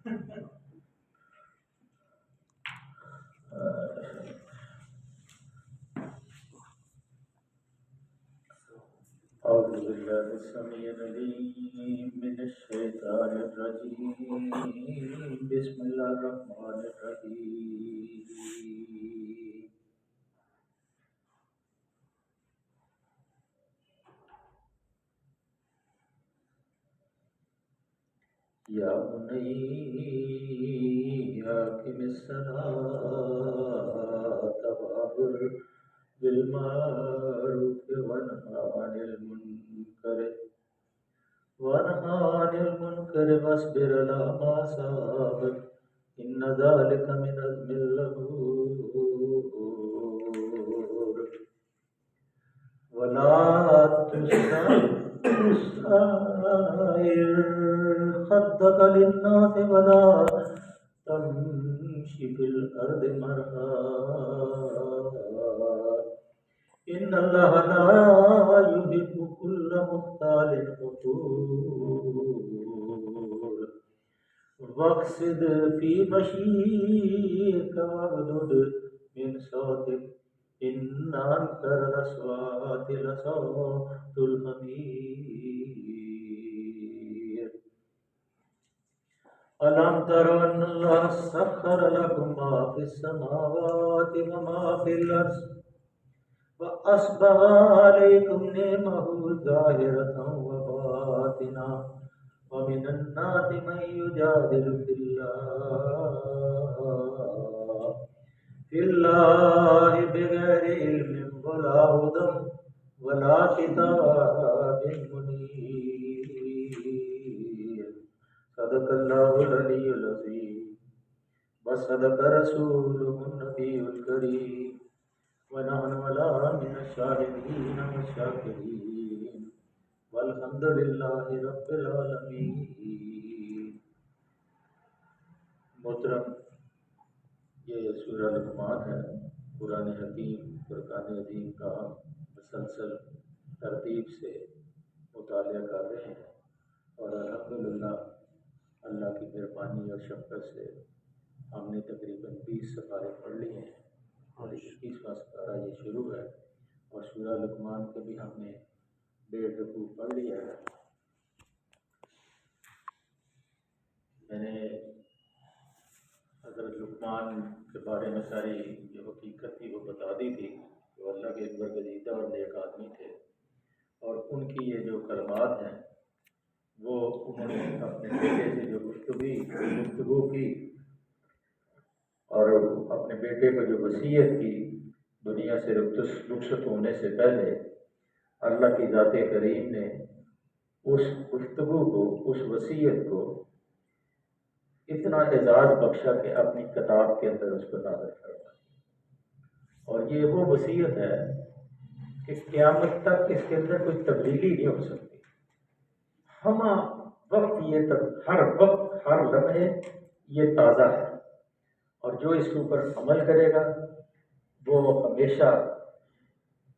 أعوذ بالله السميع العليم من الشيطان الرجيم. بسم الله الرحمن الرحيم. يا بني أقم الصلاة وأمر بالمعروف وانهى عن المنكر واصبر على ما أصابك إن ذلك من عزم الأمور ولا تسائر خدك للناس ولا تمشي في الأرض مرحا إن الله لا يحب كل مختال فخور واقصد في مشيك واغضض من صوتك إن أنكر الأصوات لصوت الحمير ألم تروا أن الله سخر لكم ما في السماوات وما في الأرض وأسبغ عليكم نعمه ظاهرة وباطنة ومن الناس من يجادل في الله بغير علم ولا هدى ولا كتاب منير صدق الله العلي العظيم وصدق رسوله النبي الكريم ونحن على من الشاهدين والشاكرين والحمد لله رب العالمين. محترم، یہ سورہ لقمان ہے. قرآن حکیم فرقان عظیم کا ہم مسلسل ترتیب سے مطالعہ کر رہے ہیں اور الحمدللہ اللہ کی مہربانی اور شفقت سے ہم نے تقریباً 20 سپارے پڑھ لیے ہیں اور 21واں سپارہ یہ شروع ہے اور سورہ لقمان کے بھی ہم نے 1.5 رکوع پڑھ لیا ہے. میں نے حضرت لقمان کے بارے میں ساری جو حقیقت تھی وہ بتا دی تھی. وہ اللہ کے ایک برگزیدہ اور نیک آدمی تھے اور ان کی یہ جو کلمات ہیں وہ انہوں نے اپنے بیٹے سے جو گفتگو کی اور اپنے بیٹے کو جو وصیت کی دنیا سے رخصت ہونے سے پہلے اللہ کی ذات کریم نے اس گفتگو کو، اس وصیت کو اتنا اعزاز بخشا کہ اپنی کتاب کے اندر اس کو نازل کروا. اور یہ وہ وصیت ہے کہ قیامت تک اس کے اندر کوئی تبدیلی نہیں ہو سکتی. ہر وقت ہر لمحے یہ تازہ ہے اور جو اس کے اوپر عمل کرے گا وہ ہمیشہ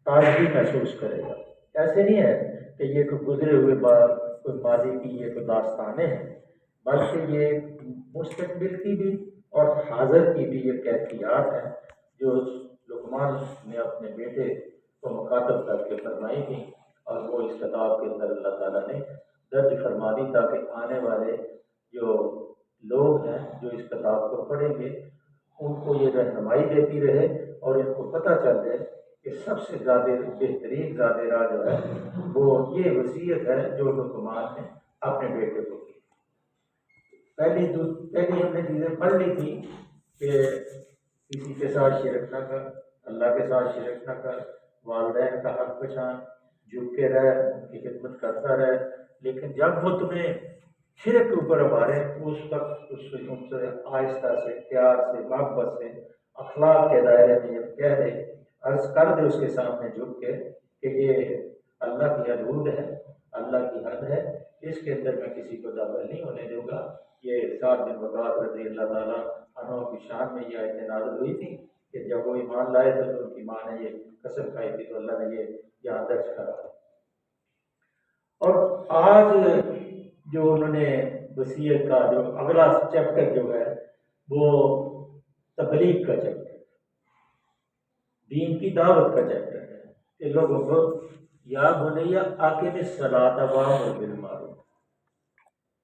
تازگی محسوس کرے گا. ایسے نہیں ہے کہ یہ کوئی گزرے ہوئے کوئی ماضی کی یہ کوئی داستانیں ہیں، بلکہ یہ مستقبل کی بھی اور حاضر کی بھی یہ کیفیات ہیں جو لقمان نے اپنے بیٹے کو مخاطب کر کے فرمائی تھیں اور وہ اس کتاب کے اندر اللہ تعالیٰ نے درج فرما دی تاکہ آنے والے جو لوگ ہیں جو اس کتاب کو پڑھیں گے ان کو یہ رہنمائی دیتی رہے اور ان کو پتہ چل جائے کہ سب سے زیادہ بہترین زیادہ راہ جو ہے وہ یہ وصیت ہے جو لقمان نے اپنے بیٹے کو کی. پہلی ہم نے چیزیں پڑھ لی تھی کہ کسی کے ساتھ شرک نہ کر، اللہ کے ساتھ شرک نہ کر، والدین کا حق پہچان، جھک کے رہ، ان کی خدمت کرتا رہ. لیکن جب وہ تمہیں شرک کے اوپر ابھارے اس وقت ان سے آہستہ سے، پیار سے، محبت سے، اخلاق کے دائرے میں یہ کہہ دے، عرض کر دے اس کے سامنے جھک کے کہ یہ اللہ کی حدود ہے، اللہ کی حد ہے، اس کے اندر میں کسی کو داخل نہیں ہونے دوں گا. یہ سعد بن وقاص رضی اللہ تعالیٰ عنہ کی شان میں یہ آیتیں نازل ہوئی تھی کہ جب وہ ایمان لائے تھے تو ان کی ماں نے یہ قسم کھائی تھی، تو اللہ نے یہ یہاں درج کرا. اور آج جو انہوں نے وصیت کا جو اگلا چیپٹر جو ہے وہ تبلیغ کا چیپٹر، دین کی دعوت کا چیپٹر ہے کہ لوگوں کو یا بنیا اقیم الصلاۃ وامر بالمعروف،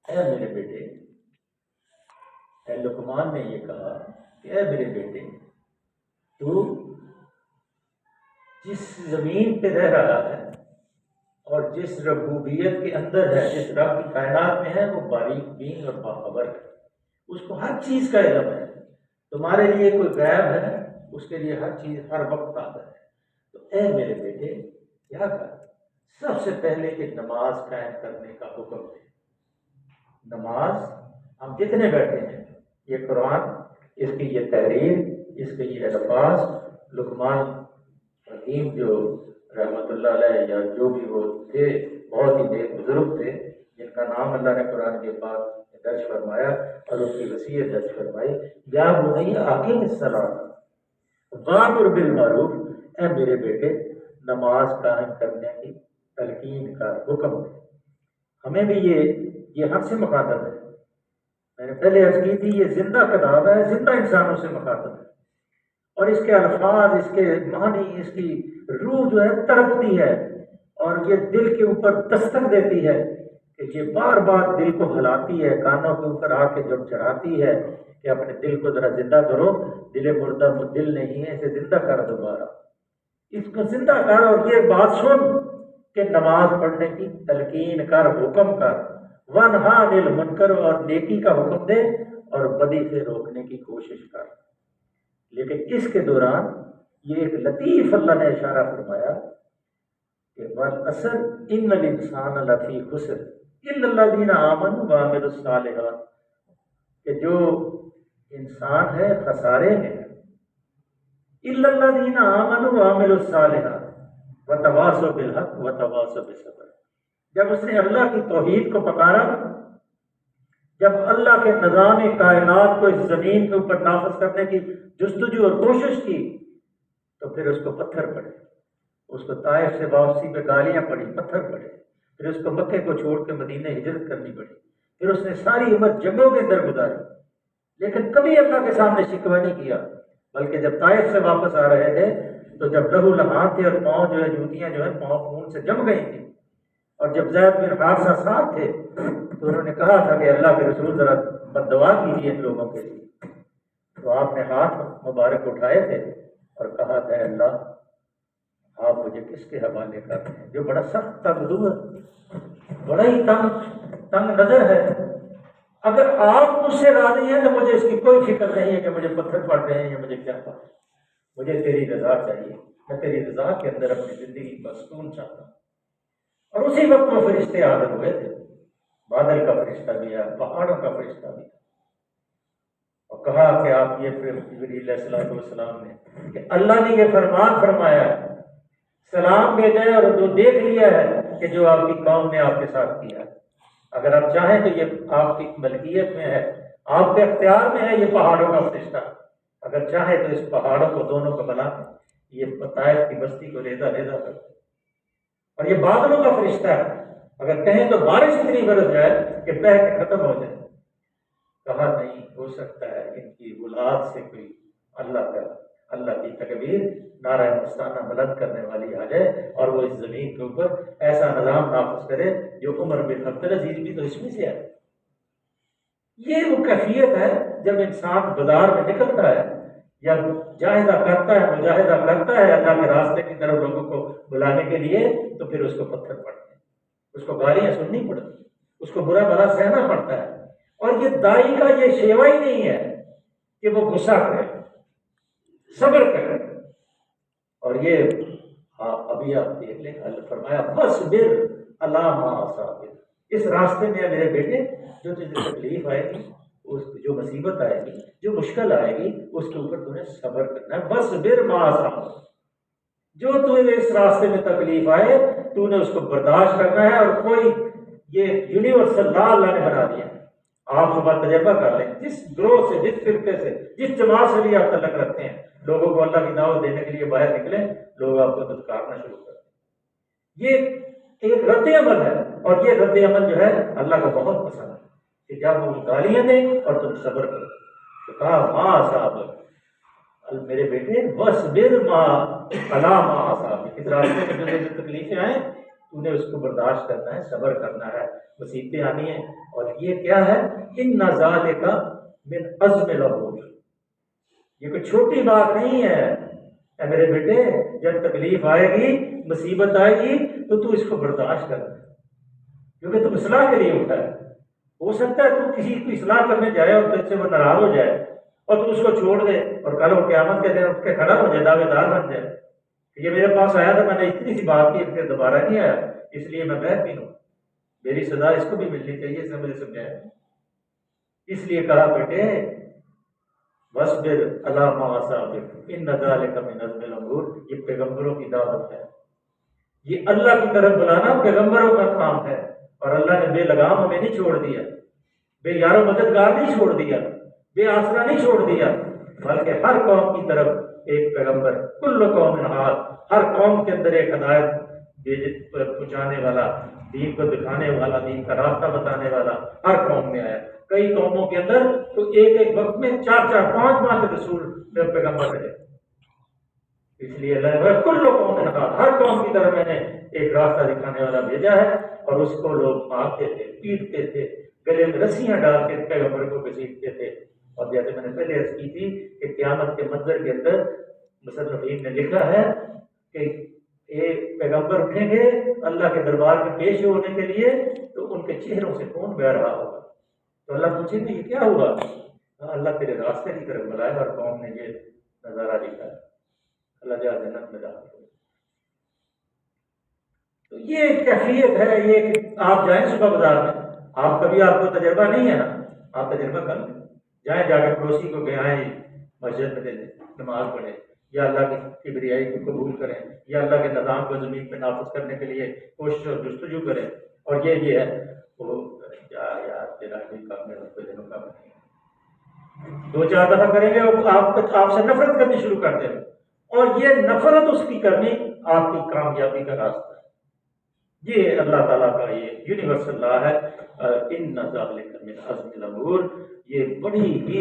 اے میرے بیٹے، اے لقمان نے یہ کہا کہ اے میرے بیٹے، تو جس زمین پہ رہ رہا ہے اور جس ربوبیت کے اندر ہے، جس رب کی کائنات میں ہے، وہ باریک بین اور باخبر ہے، اس کو ہر چیز کا علم ہے۔ تمہارے لیے کوئی غیب ہے، اس کے لیے ہر چیز ہر وقت آتا ہے۔ تو اے میرے بیٹے کیا کر، سب سے پہلے کہ نماز قائم کرنے کا حکم ہے۔ نماز ہم جتنے بیٹھے ہیں، یہ قرآن، اس کی یہ تحریر، اس کے یہ الفاظ، لقمان حکیم جو رحمۃ اللہ علیہ یا جو بھی وہ تھے، بہت ہی نیک بزرگ تھے، جن کا نام اللہ نے قرآن کے پاک میں درج فرمایا اور اس کی وصیت درج فرمائی، یا بنی اقیم الصلاۃ وامر بالمعروف، اے میرے بیٹے نماز قائم کرنے کی تلقین کا حکم ہے۔ ہمیں بھی یہ ہم سے مخاطب ہے۔ میں نے پہلے عرض کی تھی، یہ زندہ کتاب ہے، زندہ انسانوں سے مخاطب ہے، اور اس کے الفاظ، اس کے معنی، اس کی روح جو ہے تڑپتی ہے، اور یہ دل کے اوپر دستک دیتی ہے کہ یہ بار بار دل کو ہلاتی ہے، کانوں کے اوپر آ کے جب چڑھاتی ہے کہ اپنے دل کو ذرا زندہ کرو، دل مردہ دل نہیں ہے، اسے زندہ کر دوبارہ، اس کو زندہ کر، اور یہ بات سن کہ نماز پڑھنے کی تلقین کر، حکم کر، وانہا عن المنکر، اور نیکی کا حکم دے اور بدی سے روکنے کی کوشش کر۔ لیکن اس کے دوران یہ ایک لطیف اللہ نے اشارہ فرمایا کہ والعصر ان الانسان لفی خسر الا الذین آمنوا وعملوا الصالحات، کہ جو انسان ہے خسارے میں ہے، الا الذین آمنوا وعملوا الصالحات وتواصوا بالحق وتواصوا بالصبر۔ جب اس نے اللہ کی توحید کو پکارا، جب اللہ کے نظام کائنات کو اس زمین کے اوپر نافذ کرنے کی جستجو اور کوشش کی، تو پھر اس کو پتھر پڑے، اس کو طائف سے واپسی پہ گالیاں پڑی، پتھر پڑے، پھر اس کو مکے کو چھوڑ کے مدینہ ہجرت کرنی پڑی، پھر اس نے ساری عمر جنگوں کے اندر گزاری، لیکن کبھی اللہ کے سامنے شکوہ نہیں کیا، بلکہ جب طائف سے واپس آ رہے تھے تو جب لہو لہان تھے اور پاؤں جو ہے، جوتیاں جو ہے پاؤں خون سے جم گئی تھیں، اور جب زید بن حارثہ ساتھ تھے تو انہوں نے کہا تھا کہ اللہ کے رسول ذرا بد دعا کیجیے ان لوگوں کے لیے، تو آپ نے ہاتھ مبارک اٹھائے تھے اور کہا تھا اللہ آپ مجھے کس کے حوالے کرتے ہیں، جو بڑا سخت تنگ ہے، بڑا ہی تنگ نظر ہے، اگر آپ مجھ سے راضی ہیں تو مجھے اس کی کوئی فکر نہیں ہے کہ مجھے پتھر پڑ رہے ہیں یا مجھے کیا پڑ رہے ہیں، مجھے تیری رضا چاہیے، میں تیری رضا کے اندر اپنی زندگی کا سکون چاہتا ہوں۔ اور اسی وقت وہ فرشتے حاضر ہوئے تھے، بادل کا فرشتہ بھی ہے، پہاڑوں کا فرشتہ بھی ہے، اور کہا کہ آپ یہ جبریل علیہ السلام نے کہ اللہ نے یہ فرمان فرمایا ہے، سلام بھیجا اور جو دیکھ لیا ہے کہ جو آپ کی قوم نے آپ کے ساتھ کیا ہے، اگر آپ چاہیں تو یہ آپ کی ملکیت میں ہے، آپ کے اختیار میں ہے یہ پہاڑوں کا فرشتہ، اگر چاہیں تو اس پہاڑوں کو دونوں کو بنا یہ طائف کی بستی کو ریزہ ریزہ کر، اور یہ بادلوں کا فرشتہ ہے، اگر کہیں تو بارش اتنی برس جائے کہ بہہ کے ختم ہو جائے۔ کہا نہیں ہو سکتا ہے ان کی اولاد سے کوئی اللہ کی تکبیر نعرہ مستانہ بلند کرنے والی آ جائے اور وہ اس زمین کے اوپر ایسا نظام نافذ کرے جو عمر بن عبدالعزیز بھی تو اس میں سے ہے۔ یہ وہ کیفیت ہے جب انسان بازار میں نکلتا ہے یا جاہدہ کرتا ہے، مجاہدہ کرتا ہے اللہ کے راستے کی طرف لوگوں کو بلانے کے لیے، تو پھر اس کو پتھر پڑتے ہیں، اس کو گالیاں سننی پڑتی، اس کو برا بھلا سہنا پڑتا ہے، اور یہ دائی کا یہ شیوا ہی نہیں ہے کہ وہ غصہ کرے، صبر کرے، اور یہ ابھی آپ دیکھ لیں اللہ فرمایا فاصبر علی ما اصابک، اس راستے میں میرے بیٹے جو تجھے تکلیف آئے گی، جو مصیبت آئے گی، جو مشکل آئے گی، اس کے اوپر تمہیں صبر کرنا ہے، فاصبر ما اصابک، جو تمہیں اس راستے میں تکلیف آئے تو نے اس کو برداشت کرنا ہے، اور کوئی یہ یونیورسل لا اللہ نے بنا دیا ہے، آپ صبح تجربہ کر لیں، جس گروہ سے، جس فرقے سے، جس جماعت سے بھی آپ تعلق رکھتے ہیں، لوگوں کو اللہ کی دعوت دینے کے لیے باہر نکلیں، لوگ آپ کو دھتکارنا شروع کر دیں۔ یہ ایک رد عمل ہے، اور یہ رد عمل جو ہے اللہ کو بہت پسند ہے کہ جب وہ گالیاں دیں اور تم صبر کرو. تو کہا ماں صاحب میرے بیٹے وصبر ماں علی ما اصابک، اس راستے میں جو تکلیفیں آئیں تو نے اس کو برداشت کرنا ہے، صبر کرنا ہے، مصیبتیں آنی ہیں. اور یہ کیا ہے؟ ان ذالک من عزم الامور، یہ کوئی چھوٹی بات نہیں ہے. اے میرے بیٹے جب تکلیف آئے گی، مصیبت آئے گی تو اس کو برداشت کرنا ہے، کیونکہ تم اصلاح کے لیے اٹھا ہے. ہو سکتا ہے تو کسی کو اصلاح کرنے جائے اور تجھ سے وہ ناراض ہو جائے اور تو اس کو چھوڑ دے اور کل وہ قیامت کے دن اٹھ کے کھڑا ہو جائے، دعوے دار بن جائے کہ یہ میرے پاس آیا تھا، میں نے اتنی سی بات کی، پھر دوبارہ نہیں آیا، اس لیے میں بہت بھی ہوں، میری سزا اس کو بھی ملنی چاہیے. اس نے مجھے سمجھایا. اس لیے کہا بیٹے وَاصْبِرْ عَلَىٰ مَا أَصَابَكَ إِنَّ ذَٰلِكَ مِنْ عَزْمِ الْأُمُورِ. یہ پیغمبروں کی دعوت ہے، یہ اللہ کی طرف بلانا پیغمبروں کا کام ہے. اور اللہ نے بے لگام ہمیں نہیں چھوڑ دیا، بے یار و مددگار نہیں چھوڑ دیا، بے آسرا نہیں چھوڑ دیا، بلکہ ہر قوم کی طرف ایک پیغمبر، کل قوم ہاد، ہر قوم کے اندر ایک ہدایت پہنچانے والا، دین کو دکھانے والا، دین کا راستہ بتانے والا ہر قوم میں آیا. کئی قوموں کے اندر تو ایک وقت میں 4-4-5 کے رسول پیغمبر رہے. اس لیے اللہ نے کل قوم نے کہا، ہر قوم کی طرف میں نے ایک راستہ دکھانے والا بھیجا ہے. اور اس کو لوگ مارتے تھے، پیٹتے تھے، گلے میں رسیاں ڈال کے پیغمبر کو گھسیٹتے تھے. اور جیسے میں نے پہلے عرض کی تھی کہ قیامت کے منظر کے اندر مصنفین نے لکھا ہے کہ ایک پیغمبر اٹھیں گے اللہ کے دربار میں پیش ہونے کے لیے تو ان کے چہروں سے خون بہہ رہا ہوگا. تو اللہ پوچھیں گے یہ کیا ہوا؟ اللہ تیرے راستے کی طرف بلایا اور قوم نے یہ نظارہ دکھا ہے. اللہ جل جنت میں داخل ہو. تو یہ ایک کیفیت ہے، یہ کہ آپ جائیں صبح بازار میں، آپ کبھی آپ کو تجربہ نہیں ہے نا، آپ تجربہ کر لیں، جائیں جا کے پڑوسی کو کہ آئیں مسجد میں دے دیں، نماز پڑھیں، یا اللہ کی کبریائی کو قبول کریں، یا اللہ کے نظام کو زمین پہ نافذ کرنے کے لیے کوشش اور جستجو کریں. اور یہ ہے وہ یار تیرا بھی کام ہے، اس دنوں کا نہیں، 2-4 دفعہ کریں گے آپ سے نفرت کرنی شروع کر دیں. اور یہ نفرت اس کی کرنی آپ کی کامیابی کا راستہ ہے. یہ اللہ تعالیٰ کا یہ یونیورسل لا ہے. ان ذالک من عزم الامور، یہ بڑی ہی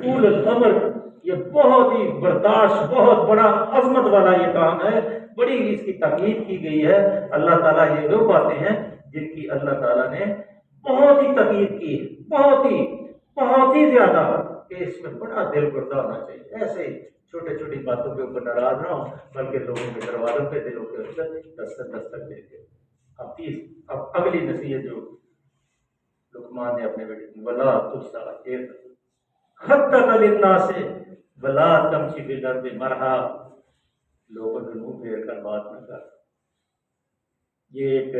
اول الامر، یہ بہت ہی برداشت، بہت بڑا عظمت والا یہ کام ہے، بڑی اس کی تاکید کی گئی ہے. اللہ تعالیٰ یہ وہ باتیں ہیں جن کی اللہ تعالیٰ نے بہت ہی تاکید کی ہے، بہت ہی زیادہ، کہ اس میں بڑا دل گردہ ہونا چاہیے. ایسے چھوٹی چھوٹی باتوں کے اوپر ناراض نہ ہو، بلکہ لوگوں کے دروازوں پہ، دلوں کے اندر دستک دے کے. اب اگلی نصیحت جو لقمان نے اپنے بیٹے کو، ولا تبصر خطک للناس ولا تمشی فی الارض مرحا، لوگوں کے منہ پھیر کر بات نہ کر. یہ ایک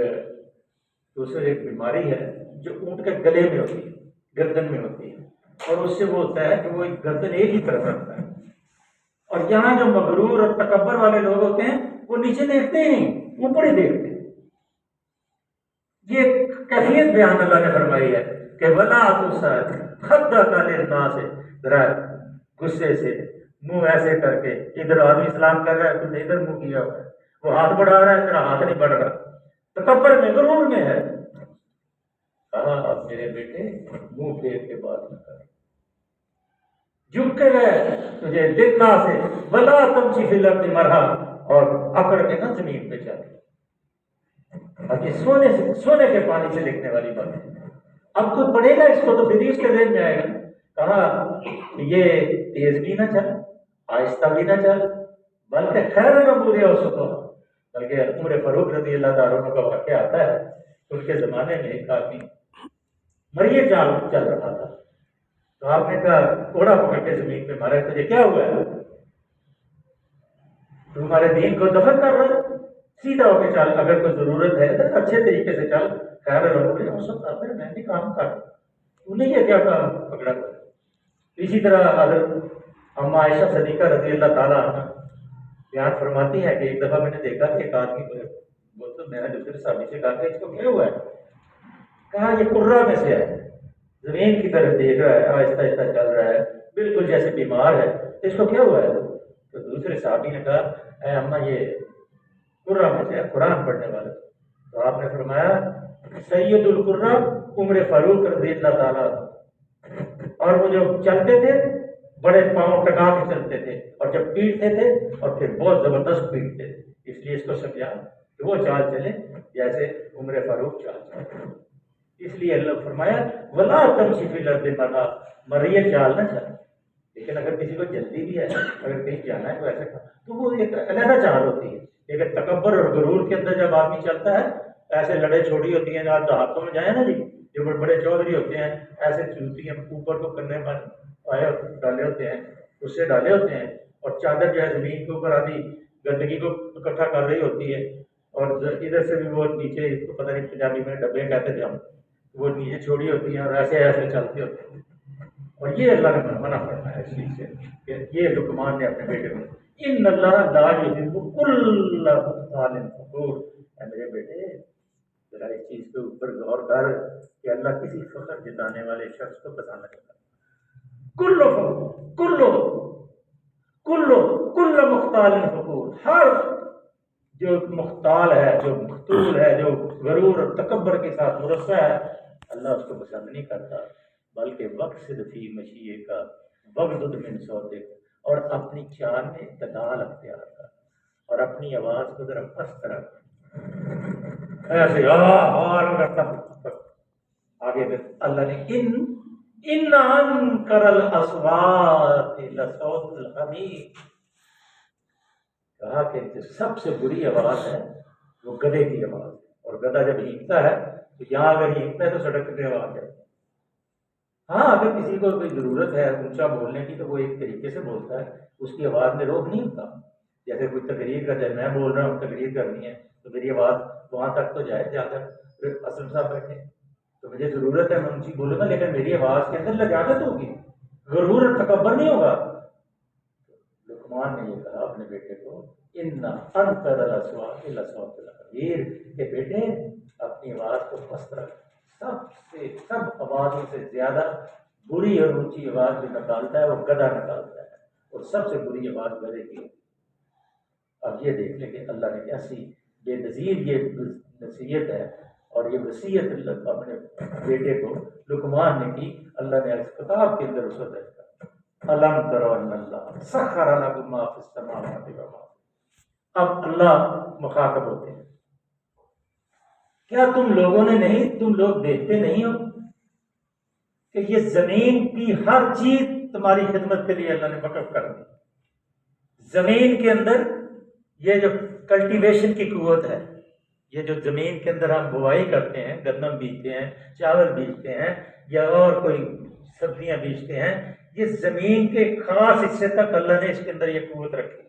دوسری ایک بیماری ہے جو اونٹ کے گلے میں ہوتی ہے، گردن میں ہوتی ہے، اور اس سے وہ ہوتا ہے کہ وہ گردن ایک ہی طرف رکھتا ہے. اور یہاں جو مغرور اور تکبر والے لوگ ہوتے ہیں وہ نیچے دیکھتے ہی نہیں، اوپر ہی دیکھتے ہیں. یہ کیفیت بیان اللہ نے فرمائی ہے کہ ولا تبصر خطک للناس، ذرا غصے سے منہ ایسے کر کے، ادھر آدمی سلام کر رہا ہے تو ادھر منہ کیا ہوا ہے، وہ ہاتھ بڑھا رہا ہے تیرا ہاتھ نہیں بڑھ رہا، تکبر میں، غرور میں ہے. کہا اب میرے بیٹے منہ پھیر کے بات نہ کر، جھک کے رہے تجھے دیکھنا سے، ولا تمشی فی الارض مرحا، اور اکڑ کے نہ زمین پہ چل. اب یہ سونے کے پانی سے لکھنے والی بات ہے. اب کوئی پڑھے گا اس کو تو پھر اس کے ذہن میں آئے گا. کہا یہ تیز بھی نہ چل، آہستہ بھی نہ چل، بلکہ خیر الامور اوسطھا، بلکہ عمر فاروق رضی اللہ تعالیٰ عنہ کا واقعہ آتا ہے. ان کے زمانے میں ایک آدمی مریے چل رہا تھا، تو آپ نے کہا کوڑا پکڑ کے زمین پہ مارا، تجھے کیا ہوا ہے؟ تمہارے دین کو دفن کر رہا ہے، سیدھا ہو کے چل، اگر کوئی ضرورت ہے تو اچھے طریقے سے چل، خیر الامور اوسطھا، پھر میں بھی کام کر، تو نے یہ کیا کام پکڑا کر. اسی طرح حضرت اما عائشہ صدیقہ رضی اللہ تعالیٰ عنہ بیان فرماتی ہے کہ ایک دفعہ میں نے دیکھا کہ ایک آدمی وہ تو میں نے دوسرے صحابی سے کہا کہ اس کو کیا ہوا ہے؟ کہا یہ قرہ میں سے ہے، زمین کی طرف دیکھ رہا ہے، آہستہ آہستہ چل رہا ہے، بالکل جیسے بیمار ہے. اس کو کیا ہوا ہے؟ تو دوسرے صحابی نے کہا اے اماں یہ قرہ میں سے ہے، قرآن پڑھنے والا. تو آپ نے فرمایا سید القرہ عمر فاروق رضی اللہ تعالیٰ، اور وہ جو چلتے تھے بڑے پاؤں ٹکا کے چلتے تھے، اور جب پیٹتے تھے اور پھر بہت زبردست پیٹتے تھے، اس لیے اس کو سمجھا کہ وہ چال چلے جیسے عمر فاروق چال چلے۔ اس لیے اللہ فرمایا ولا تمشی فی الارض مرحا، مرئیت چال نہ چل۔ لیکن اگر کسی کو جلدی بھی ہے، اگر کہیں جانا ہے تو ایسا تو وہ ایک علیحدہ چال ہوتی ہے۔ لیکن تکبر اور غرور کے اندر جب آدمی چلتا ہے، ایسے لڑے چھوڑی ہوتی ہیں، آپ ہاتھوں میں جائیں نا جی، جو بڑے بڑے چودھری ہوتے ہیں ایسے چلتی ہیں، اوپر کو کرنے پر آئے ڈالے ہوتے ہیں، اس سے ڈالے ہوتے ہیں، اور چادر جو ہے زمین کے اوپر آدھی گندگی کو اکٹھا کر رہی ہوتی ہے، اور ادھر سے بھی وہ نیچے، اس کو پتہ نہیں پنجابی میں ڈبے کہتے تھے ہم، وہ نیچے چھوڑی ہوتی ہیں اور ایسے ایسے چلتے ہوتے ہیں۔ اور یہ اللہ نے منع فرمایا اس چیز سے کہ یہ لقمان نے اپنے بیٹے کو ان اللہ لا یحب کل مختال فخور، اے میرے بیٹے ذرا اس چیز کے اوپر غور کر کہ اللہ کسی فخر جتانے والے شخص کو پسند نہیں کرتا۔ کل مختال فخور، ہر جو مختال ہے، جو مختول ہے، جو غرور اور تکبر کے ساتھ مرصع ہے، اللہ اس کو پسند نہیں کرتا۔ بلکہ وقصد فی مشیے کا وغضض من صوتک، اور اپنی چال میں اعتدال اختیار کر، اور اپنی آواز کو ذرا پست رکھ، ایسے کرتا آگے پھر اللہ نے ان انکر الاصوات لصوت الحمیر، کہا کہ جو سب سے بری آواز ہے وہ گدھے کی آواز ہے، اور گدھا جب ہینکتا ہے تو یہاں اگر ہینکتا ہے تو سڑک پہ آواز ہے۔ ہاں اگر کسی کو کوئی ضرورت ہے اونچا بولنے کی تو وہ ایک طریقے سے بولتا ہے، اس کی آواز میں روک نہیں ہوتا۔ جیسے کوئی تقریر کر جائے، میں بول رہا ہوں تقریر کرنی ہے تو میری آواز وہاں تک تو جائے، جہاں تک اسلم صاحب بیٹھے تو مجھے ضرورت ہے میں اونچی بولوں گا، لیکن میری آواز کے اندر لجاجت ہوگی، غرور اور تکبر نہیں ہوگا۔ لقمان نے یہ کہا اپنے بیٹے کو ان انکر الاصوات لصوت الحمیر، کہ بیٹے اپنی آواز کو پست رکھ، سب آوازوں سے زیادہ بری اور اونچی آواز جو نکالتا ہے وہ گدھا نکالتا ہے، اور سب سے بری آواز گدھے کی۔ اب یہ دیکھ لیں کہ اللہ نے کیسی بے نظیر یہ نصیحت ہے، اور یہ وصیت اللہ اپنے بیٹے کو لقمان نے کی۔ اللہ نے اس کتاب کے اندر اس کو درج کیا، الم تروا ان اللہ سخر لکم ما فی السماوات و ما۔ اب اللہ مخاطب ہوتے ہیں، کیا تم لوگوں نے نہیں، تم لوگ دیکھتے نہیں ہو کہ یہ زمین کی ہر چیز تمہاری خدمت کے لیے اللہ نے وقف کر دی۔ زمین کے اندر یہ جو کلٹیویشن کی قوت ہے، یہ جو زمین کے اندر ہم بوائی کرتے ہیں، گندم بیجتے ہیں، چاول بیجتے ہیں، یا اور کوئی سبزیاں بیجتے ہیں، یہ زمین کے خاص حصے تک اللہ نے اس کے اندر یہ قوت رکھی،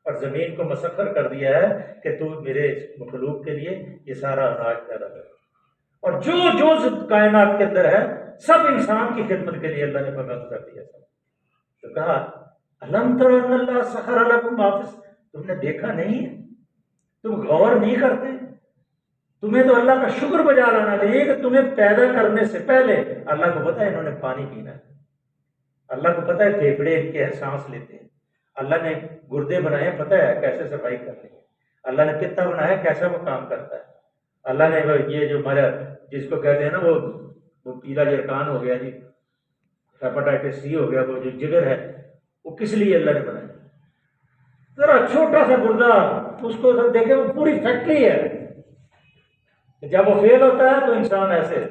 اور زمین کو مسخر کر دیا ہے کہ تو میرے مخلوق کے لیے یہ سارا اناج پیدا کر، اور جو کائنات کے اندر ہے سب انسان کی خدمت کے لیے اللہ نے وقف کر دیا۔ تو کہا الم تر ان اللہ سخر لکم ما فی، تم نے دیکھا نہیں، تم غور نہیں کرتے، تمہیں تو اللہ کا شکر بجا لانا چاہیے کہ تمہیں پیدا کرنے سے پہلے اللہ کو پتا ہے انہوں نے پانی پینا ہے، اللہ کو پتا ہے پھیپھڑے ان کے سانس لیتے ہیں، اللہ نے گردے بنائے پتہ ہے کیسے صفائی کرنی ہے، اللہ نے پتا بنایا کیسا وہ کام کرتا ہے، اللہ نے یہ جو ہمارا جس کو کہتے ہیں نا وہ پیلا جرکان ہو گیا جی، ہیپاٹائٹس سی ہو گیا، وہ جو جگر ہے وہ کس لیے اللہ نے بنایا؟ ذرا چھوٹا سا گردہ اس کو سب دیکھیں وہ پوری فیکٹری ہے، جب وہ فیل ہوتا ہے تو انسان ایسے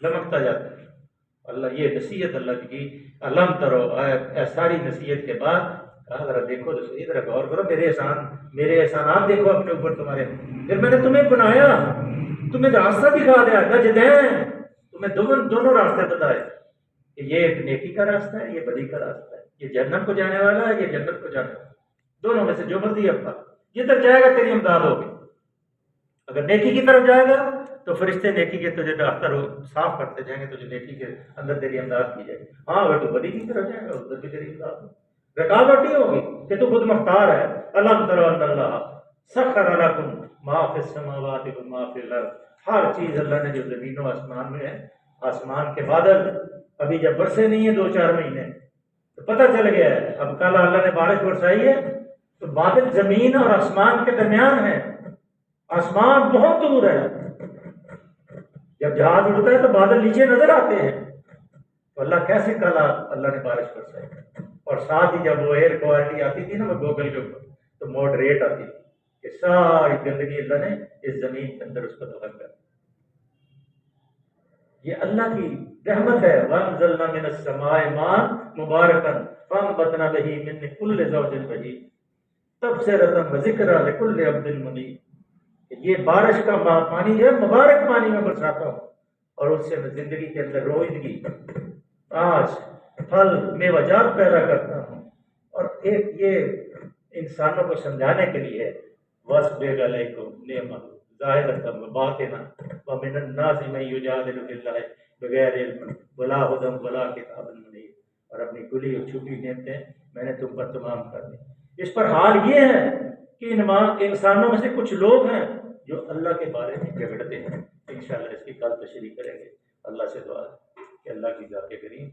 لمکتا جاتا ہے۔ اللہ یہ نصیحت اللہ کی علم ترو، ساری نصیحت کے بعد کہا ذرا دیکھو تو صحیح، ذرا غور کرو، میرے احسانات دیکھو اپنے اوپر تمہارے، پھر میں نے تمہیں بنایا، تمہیں راستہ دکھا دیا، نجدین، تمہیں دونوں راستے بتائے کہ یہ ایک نیکی کا راستہ ہے، یہ بدی کا راستہ ہے، یہ جنت کو جانے والا ہے، یہ جنت کو جانے والا ہے، دونوں میں سے جو مرضی اپنا جدھر جائے گا تیری امداد ہوگی۔ اگر نیکی کی طرف جائے گا تو فرشتے نیکی کے تجھے راستہ صاف کرتے جائیں گے، تجھے نیکی کے اندر تیری امداد کی جائے گی۔ ہاں اگر تو بدی کی طرف جائے گا ادھر بھی تیری امداد ہوگی، رکاوٹ نہیں ہوگی کہ تو خود مختار ہے۔ الم تر ان اللہ سخر لکم ما فی السماوات و ما فی الارض، ہر چیز اللہ نے جو زمین و آسمان میں ہے، آسمان کے بادل ابھی جب برسے نہیں ہیں 2-4 مہینے تو پتہ چل گیا ہے، اب کل اللہ نے بارش برسائی ہے تو بادل زمین اور آسمان کے درمیان ہے، آسمان بہت دور ہے، جب جہاز اڑتا ہے تو بادل نیچے نظر آتے ہیں، تو اللہ کیسے کالا اللہ نے بارش برسائی. اور ساتھ ہی جب وہ ایئر کوالٹی آتی تھی نا وہ گوگل کے اوپر، تو ماڈریٹ آتی تھی کہ ساری گندگی اللہ نے اس زمین کے اندر اس کو دفن کر. یہ اللہ کی رحمت ہے. وَأَنزَلْنَا مِنَ السَّمَاءِ مَاءً مُبَارَكًا فَأَنبَتْنَا بِهِ مِن كُلِّ زَوْجٍ بَهِيجٍ تَبْصِرَةً وَذِكْرَىٰ لِكُلِّ عَبْدٍ مُنِيبٍ. یہ بارش کا پانی جو ہے مبارک پانی میں برساتا ہوں، اور اس سے میں زندگی کے اندر روئندگی، آج پھل میوجات پیدا کرتا ہوں. اور ایک یہ انسانوں کو سمجھانے کے لیے وَأَسْبِغْ عَلَيْكُمْ نِعْمَتَهُ ظَاهِرَةً وَبَاطِنَةً وَمِنَ النَّاسِ مَن يُجَادِلُ فِي اللَّهِ بِغَيْرِ عِلْمٍ وَلَا هُدًى وَلَا كِتَابٍ مُنِيرٍ. اور اپنی کھلی اور چھپی نعمتیں میں نے تم پر تمام کر دی. اس پر حال یہ ہے کہ انسانوں میں سے کچھ لوگ ہیں جو اللہ کے بارے میں جھگڑتے ہیں. انشاءاللہ اس کی کل تشریح کریں گے. اللہ سے دعا ہے کہ اللہ کی ذات کریم